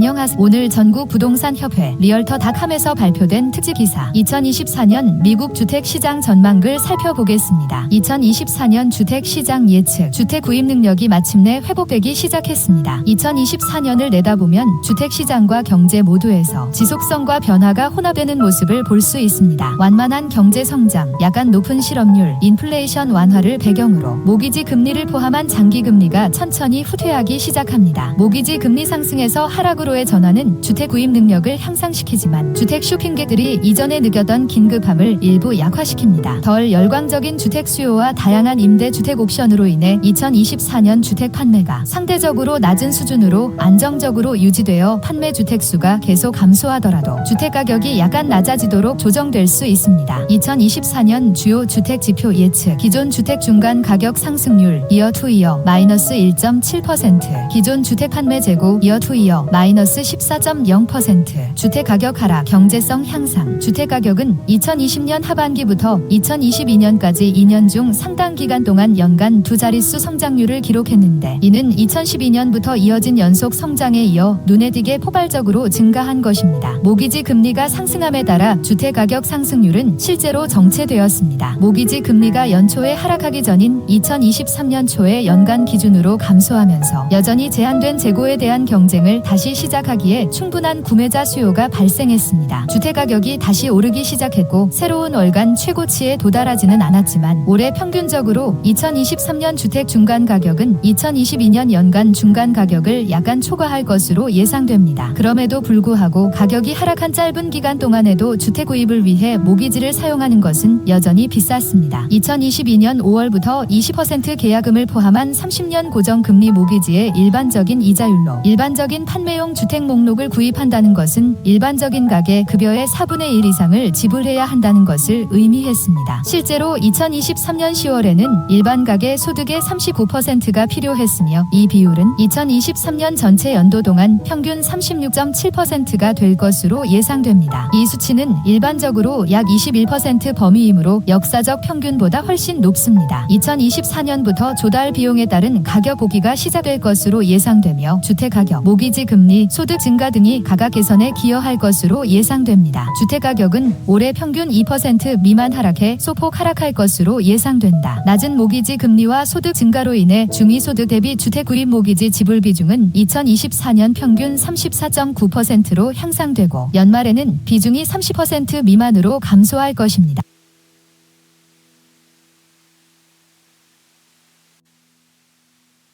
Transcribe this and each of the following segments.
안녕하세요. 오늘 전국부동산협회 리얼터닷컴에서 발표된 특집기사 2024년 미국 주택시장 전망글 살펴보겠습니다. 2024년 주택시장 예측 주택 구입 능력이 마침내 회복되기 시작했습니다. 2024년을 내다보면 주택시장과 경제 모두에서 지속성과 변화가 혼합되는 모습을 볼 수 있습니다. 완만한 경제 성장, 약간 높은 실업률, 인플레이션 완화를 배경으로 모기지 금리를 포함한 장기 금리가 천천히 후퇴하기 시작합니다. 모기지 금리 상승에서 하락으로의 전환은 주택 구입 능력을 향상시키지만 주택 쇼핑객들이 이전에 느꼈던 긴급함을 일부 약화시킵니다. 덜 열광적인 주택 수요와 다양한 임대 주택 옵션으로 인해 2024년 주택 판매가 상대적으로 낮은 수준으로 안정적으로 유지되어 판매 주택 수가 계속 감소하더라도 주택 가격이 약간 낮아지도록 조정될 수 있습니다. 2024년 주요 주택 지표 예측 기존 주택 중간 가격 상승률 이어 투 이어 마이너스 1.7%, 기존 주택 판매 재고 이어 투 이어 마이너스 14.0%, 주택 가격 하락, 경제성 향상. 주택 가격은 2020년 하반기부터 2022년까지 2년 중 상당 기간 동안 연간 두 자릿수 성장률을 기록했는데 이는 2012년부터 이어진 연속 성장에 이어 눈에 띄게 포괄적으로 증가한 것입니다. 모기지 금리가 상승함에 따라 주택 가격 상승률은 실제로 정체되었습니다. 모기지 금리가 연초에 하락하기 전인 2023년 초에 연간 기준으로 감소하면서 여전히 제한된 재고에 대한 경쟁을 다시 시작하기에 충분한 구매자 수요가 발생했습니다. 주택 가격이 다시 오르기 시작했고 새로운 월간 최고치에 도달하지는 않았지만 올해 평균적으로 2023년 주택 중간 가격은 2022년 연간 중간 가격을 약간 초과할 것으로 예상됩니다. 그럼에도 불구하고 가격이 하락한 짧은 기간 동안에도 주택 구입을 위해 모기지를 사용하는 것은 여전히 비쌌습니다. 2022년 5월부터 20% 계약금을 포함한 30년 고정금리 모기지의 일반적인 이자율로 일반적인 판매용 주택 목록을 구입한다는 것은 일반적인 가계 급여의 4분의 1 이상을 지불해야 한다는 것을 의미했습니다. 실제로 2023년 10월에는 일반 가계 소득의 39%가 필요했으며 이 비율은 2023년 전체 연도 동안 평균 36.7%가 될 것으로 예상됩니다. 이 수치는 일반적으로 약 21% 범위이므로 역사적 평균보다 훨씬 높습니다. 2024년부터 조달 비용에 따른 가격 보기가 시작될 것으로 예상되며 주택 가격, 모기지 금리, 소득 증가 등이 가각 개선에 기여할 것으로 예상됩니다. 주택 가격은 올해 평균 2% 미만 하락해 소폭 하락할 것으로 예상된다. 낮은 모기지 금리와 소득 증가로 인해 중위소득 대비 주택 구입 모기지 지불 비중은 2024년 평균 34.9%로 향상되고 연말에는 비중이 30% 미만으로 감소할 것입니다.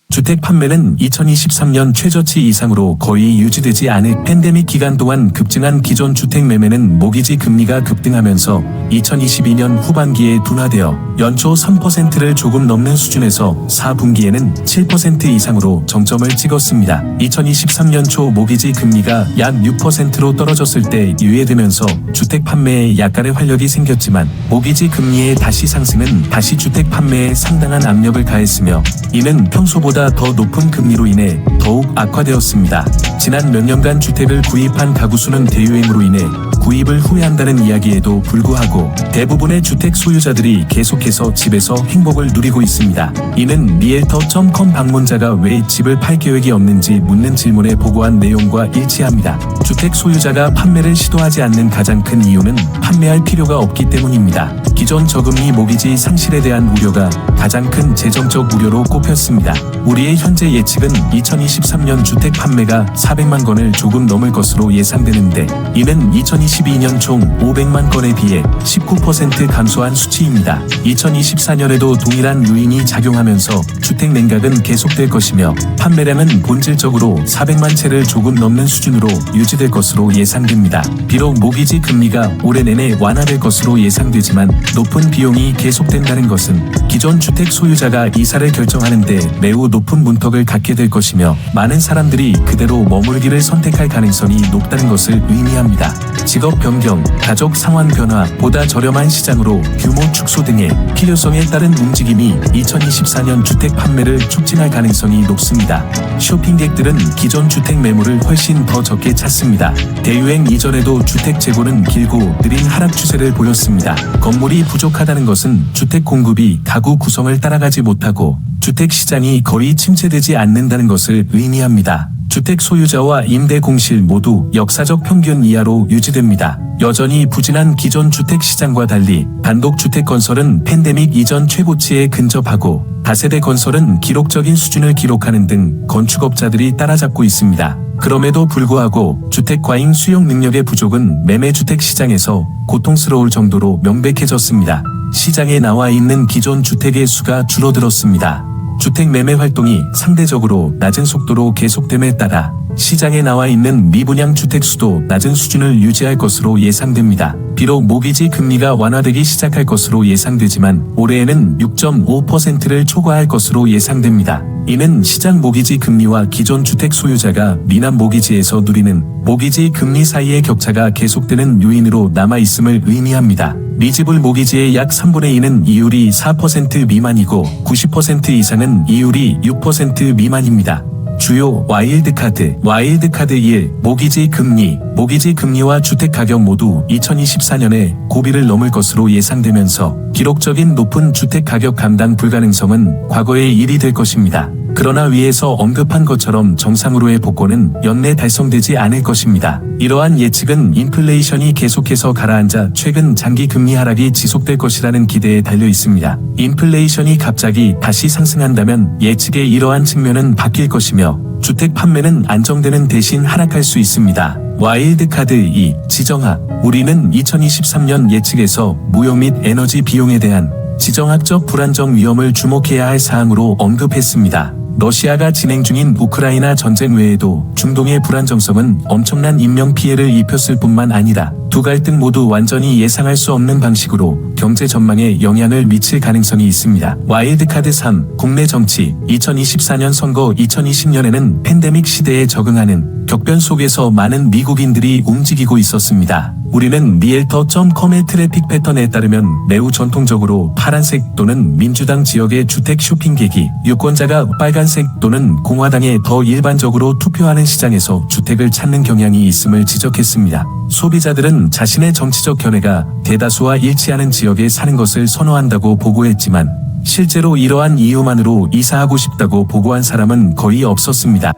주택 판매는 2023년 최저치 이상으로 거의 유지되지 않을 팬데믹 기간 동안 급증한 기존 주택 매매는 모기지 금리가 급등하면서 2022년 후반기에 둔화되어 연초 3%를 조금 넘는 수준에서 4분기에는 7% 이상으로 정점을 찍었습니다. 2023년 초 모기지 금리가 약 6%로 떨어졌을 때 유예되면서 주택 판매에 약간의 활력이 생겼지만 모기지 금리의 다시 상승은 다시 주택 판매에 상당한 압력을 가했으며 이는 평소보다 더 높은 금리로 인해 더욱 악화되었습니다. 지난 몇 년간 주택을 구입한 가구 수는 대유행으로 인해 구입을 후회한다는 이야기에도 불구하고 대부분의 주택 소유자들이 계속해서 집에서 행복을 누리고 있습니다. 이는 리엘터.com 방문자가 왜 집을 팔 계획이 없는지 묻는 질문에 보고한 내용과 일치합니다. 주택 소유자가 판매를 시도하지 않는 가장 큰 이유는 판매할 필요가 없기 때문입니다. 기존 저금리 모기지 상실에 대한 우려가 가장 큰 재정적 우려로 꼽혔습니다. 우리의 현재 예측은 2023년 주택 판매가 400만 건을 조금 넘을 것으로 예상되는데 이는 2022년 총 500만 건에 비해 19% 감소한 수치입니다. 2024년에도 동일한 요인이 작용하면서 주택 냉각은 계속될 것이며 판매량은 본질적으로 400만 채를 조금 넘는 수준으로 유지될 것으로 예상됩니다. 비록 모기지 금리가 올해 내내 완화될 것으로 예상되지만 높은 비용이 계속된다는 것은 기존 주택 소유자가 이사를 결정하는데 매우 높은 문턱을 갖게 될 것이며 많은 사람들이 그대로 머물기를 선택할 가능성이 높다는 것을 의미합니다. 직업 변경, 가족 상황 변화, 보다 저렴한 시장으로 규모 축소 등의 필요성에 따른 움직임이 2024년 주택 판매를 촉진할 가능성이 높습니다. 쇼핑객들은 기존 주택 매물을 훨씬 더 적게 찾습니다. 대유행 이전에도 주택 재고는 길고 느린 하락 추세를 보였습니다. 건물이 부족하다는 것은 주택 공급이 가구 구성을 따라가지 못하고 주택 시장이 거의 침체되지 않는다는 것을 의미합니다. 주택 소유자와 임대 공실 모두 역사적 평균 이하로 유지됩니다. 여전히 부진한 기존 주택 시장과 달리 단독주택 건설은 팬데믹 이전 최고치에 근접하고 다세대 건설은 기록적인 수준을 기록하는 등 건축업자들이 따라잡고 있습니다. 그럼에도 불구하고 주택 과잉 수용 능력의 부족은 매매주택 시장에서 고통스러울 정도로 명백해졌습니다. 시장에 나와 있는 기존 주택의 수가 줄어들었습니다. 주택 매매 활동이 상대적으로 낮은 속도로 계속됨에 따라 시장에 나와 있는 미분양 주택 수도 낮은 수준을 유지할 것으로 예상됩니다. 비록 모기지 금리가 완화되기 시작할 것으로 예상되지만 올해에는 6.5%를 초과할 것으로 예상됩니다. 이는 시장 모기지 금리와 기존 주택 소유자가 미남 모기지에서 누리는 모기지 금리 사이의 격차가 계속되는 요인으로 남아있음을 의미합니다. 미지불 모기지의 약 3분의 2는 이율이 4% 미만이고 90% 이상은 이율이 6% 미만입니다. 주요 와일드카드 1. 모기지 금리와 주택 가격 모두 2024년에 고비를 넘을 것으로 예상되면서 기록적인 높은 주택 가격 감당 불가능성은 과거의 일이 될 것입니다. 그러나 위에서 언급한 것처럼 정상으로의 복권은 연내 달성되지 않을 것입니다. 이러한 예측은 인플레이션이 계속해서 가라앉아 최근 장기 금리 하락이 지속될 것이라는 기대에 달려 있습니다. 인플레이션이 갑자기 다시 상승한다면 예측의 이러한 측면은 바뀔 것이며 주택 판매는 안정되는 대신 하락할 수 있습니다. 와일드카드 2. 지정학 우리는 2023년 예측에서 무역 및 에너지 비용에 대한 지정학적 불안정 위험을 주목해야 할 사항으로 언급했습니다. 러시아가 진행 중인 우크라이나 전쟁 외에도 중동의 불안정성은 엄청난 인명피해를 입혔을 뿐만 아니라 두 갈등 모두 완전히 예상할 수 없는 방식으로 경제 전망에 영향을 미칠 가능성이 있습니다. 와일드카드 3. 국내 정치 2024년 선거 2020년에는 팬데믹 시대에 적응하는 격변 속에서 많은 미국인들이 움직이고 있었습니다. 우리는 리엘터.com의 트래픽 패턴에 따르면 매우 전통적으로 파란색 또는 민주당 지역의 주택 쇼핑객이 유권자가 빨간색 또는 공화당에 더 일반적으로 투표하는 시장에서 주택을 찾는 경향이 있음을 지적했습니다. 소비자들은 자신의 정치적 견해가 대다수와 일치하는 지역에 사는 것을 선호한다고 보고했지만 실제로 이러한 이유만으로 이사하고 싶다고 보고한 사람은 거의 없었습니다.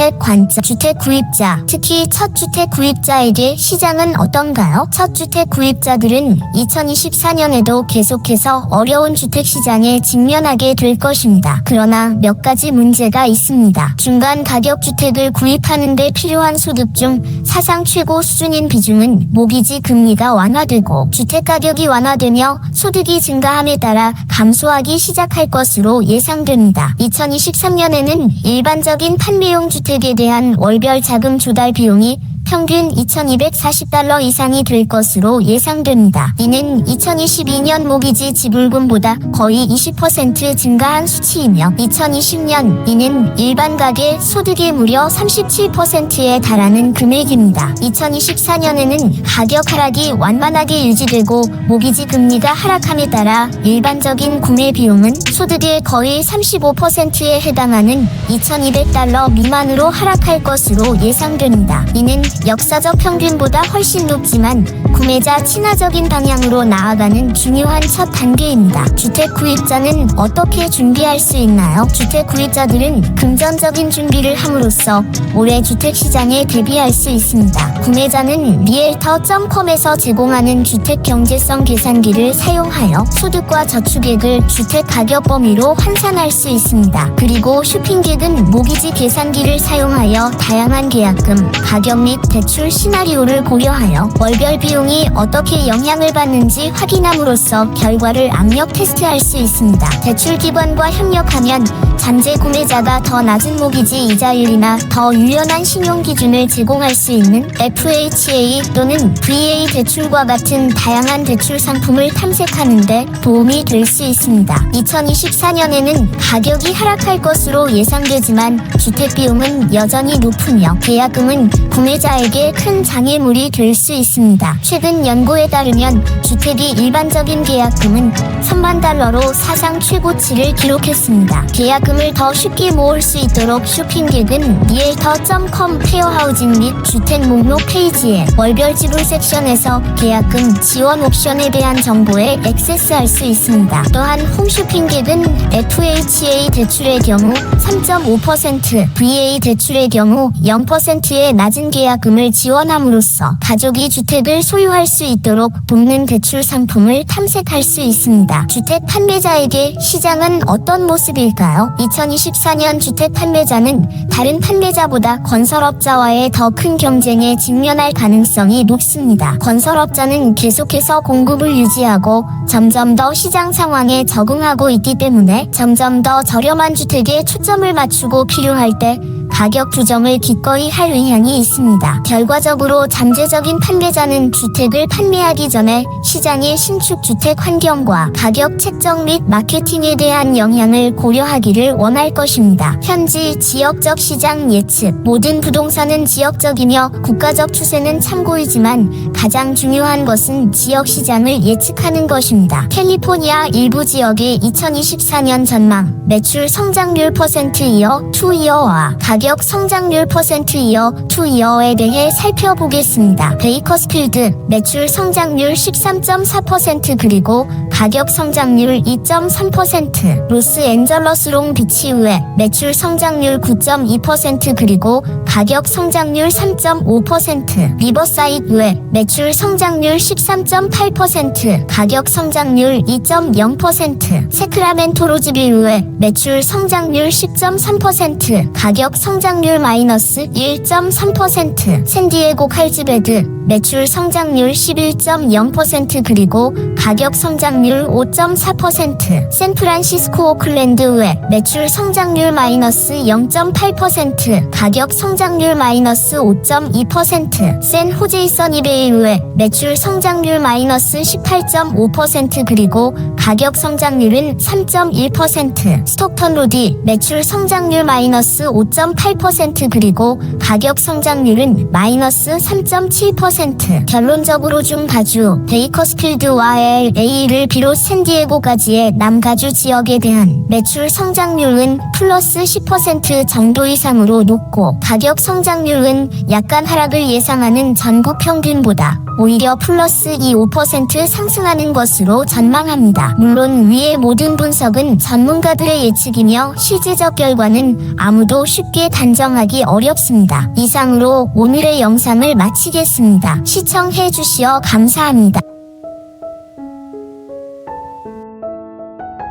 주택 관점, 주택 구입자, 특히 첫 주택 구입자에게 시장은 어떤가요? 첫 주택 구입자들은 2024년에도 계속해서 어려운 주택 시장에 직면하게 될 것입니다. 그러나 몇 가지 문제가 있습니다. 중간 가격 주택을 구입하는 데 필요한 소득 중 사상 최고 수준인 비중은 모기지 금리가 완화되고 주택 가격이 완화되며 소득이 증가함에 따라 감소하기 시작할 것으로 예상됩니다. 2023년에는 일반적인 판매용 주택에 대한 월별 자금 조달 비용이 평균 $2,240 이상이 될 것으로 예상됩니다. 이는 2022년 모기지 지불금보다 거의 20% 증가한 수치이며 2020년 이는 일반 가계 소득의 무려 37%에 달하는 금액입니다. 2024년에는 가격 하락이 완만하게 유지되고 모기지 금리가 하락함에 따라 일반적인 구매 비용은 소득의 거의 35%에 해당하는 $2,200 미만으로 하락할 것으로 예상됩니다. 이는 역사적 평균보다 훨씬 높지만 구매자 친화적인 방향으로 나아가는 중요한 첫 단계입니다. 주택 구입자는 어떻게 준비할 수 있나요? 주택 구입자들은 금전적인 준비를 함으로써 올해 주택 시장에 대비할 수 있습니다. 구매자는 리엘터.com에서 제공하는 주택 경제성 계산기를 사용하여 소득과 저축액을 주택 가격 범위로 환산할 수 있습니다. 그리고 쇼핑객은 모기지 계산기를 사용하여 다양한 계약금, 가격 및 대출 시나리오를 고려하여 월별 비용이 어떻게 영향을 받는지 확인함으로써 결과를 압력 테스트할 수 있습니다. 대출 기관과 협력하면 잠재 구매자가 더 낮은 모기지 이자율이나 더 유연한 신용 기준을 제공할 수 있는 FHA 또는 VA 대출과 같은 다양한 대출 상품을 탐색하는 데 도움이 될 수 있습니다. 2024년에는 가격이 하락할 것으로 예상되지만 주택 비용은 여전히 높으며 계약금은 구매자의 소유자에게 큰 장애물이 될 수 있습니다. 최근 연구에 따르면 주택이 일반적인 계약금은 3만 달러로 사상 최고치를 기록했습니다. 계약금을 더 쉽게 모을 수 있도록 쇼핑객은 realtor.com 페어하우징 및 주택 목록 페이지의 월별 지불 섹션에서 계약금 지원 옵션에 대한 정보에 액세스할 수 있습니다. 또한 홈쇼핑객은 FHA 대출의 경우 3.5%, VA 대출의 경우 0%의 낮은 계약금을 지원함으로써 가족이 주택을 소유할 수 있도록 돕는 대출 상품을 탐색할 수 있습니다. 주택 판매자에게 시장은 어떤 모습일까요? 2024년 주택 판매자는 다른 판매자보다 건설업자와의 더 큰 경쟁에 직면할 가능성이 높습니다. 건설업자는 계속해서 공급을 유지하고 점점 더 시장 상황에 적응하고 있기 때문에 점점 더 저렴한 주택에 초점을 맞추고 필요할 때 가격 조정을 기꺼이 할 의향이 있습니다. 결과적으로 잠재적인 판매자는 주택을 판매하기 전에 시장의 신축 주택 환경과 가격 책정 및 마케팅에 대한 영향을 고려하기를 원할 것입니다. 현지 지역적 시장 예측. 모든 부동산은 지역적이며 국가적 추세는 참고이지만 가장 중요한 것은 지역 시장을 예측하는 것입니다. 캘리포니아 일부 지역의 2024년 전망, 매출 성장률 %이어 2이어와 가격 성장률 %이어 2이어에 대해 살펴보겠습니다. 베이커스필드 매출 성장률 13.4% 그리고 가격 성장률 2.3%, 로스앤젤러스 롱비치의회 매출 성장률 9.2% 그리고 가격 성장률 3.5%, 리버사이드의회 매출 성장률 13.8%, 가격 성장률 2.0%, 세크라멘토 로즈빌의회 매출 성장률 10.3%, 가격 성장률 마이너스 1.3%, 샌디에고 칼즈베드 매출 성장률 11.0% 그리고 가격 성장률 5.4%, 샌프란시스코 오클랜드의회 매출 성장률 마이너스 0.8%, 가격 성장률 마이너스 5.2%, 샌호제이 써니베이의회 매출 성장률 마이너스 18.5% 그리고 가격 성장률은 3.1%, 스톡턴 로디 매출 성장률 마이너스 5.8% 그리고 가격 성장률은 마이너스 3.7%. 결론적으로 중가주, 베이커스필드와 LA를 비롯 샌디에고까지의 남가주 지역에 대한 매출 성장률은 플러스 10% 정도 이상으로 높고 가격 성장률은 약간 하락을 예상하는 전국 평균보다 오히려 플러스 25% 상승하는 것으로 전망합니다. 물론 위의 모든 분석은 전문가들의 예측이며 실제적 결과는 아무도 쉽게 단정하기 어렵습니다. 이상으로 오늘의 영상을 마치겠습니다. 시청해 주시어 감사합니다.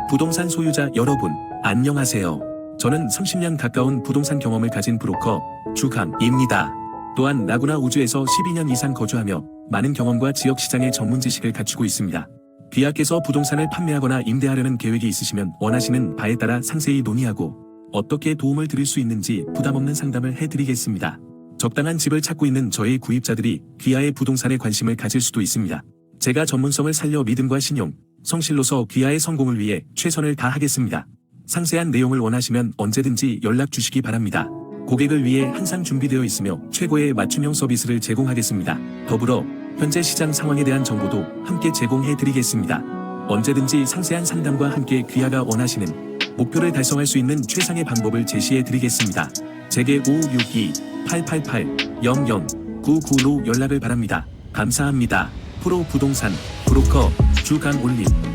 부동산 소유자 여러분, 안녕하세요. 저는 30년 가까운 부동산 경험을 가진 브로커 주강입니다. 또한 나구나 우주에서 12년 이상 거주하며 많은 경험과 지역 시장의 전문 지식을 갖추고 있습니다. 귀하께서 부동산을 판매하거나 임대하려는 계획이 있으시면 원하시는 바에 따라 상세히 논의하고 어떻게 도움을 드릴 수 있는지 부담없는 상담을 해드리겠습니다. 적당한 집을 찾고 있는 저의 구입자들이 귀하의 부동산에 관심을 가질 수도 있습니다. 제가 전문성을 살려 믿음과 신용, 성실로서 귀하의 성공을 위해 최선을 다하겠습니다. 상세한 내용을 원하시면 언제든지 연락 주시기 바랍니다. 고객을 위해 항상 준비되어 있으며 최고의 맞춤형 서비스를 제공하겠습니다. 더불어 현재 시장 상황에 대한 정보도 함께 제공해 드리겠습니다. 언제든지 상세한 상담과 함께 귀하가 원하시는 목표를 달성할 수 있는 최상의 방법을 제시해 드리겠습니다. 제게 562-888-0099로 연락을 바랍니다. 감사합니다. 프로 부동산 브로커 주강올림.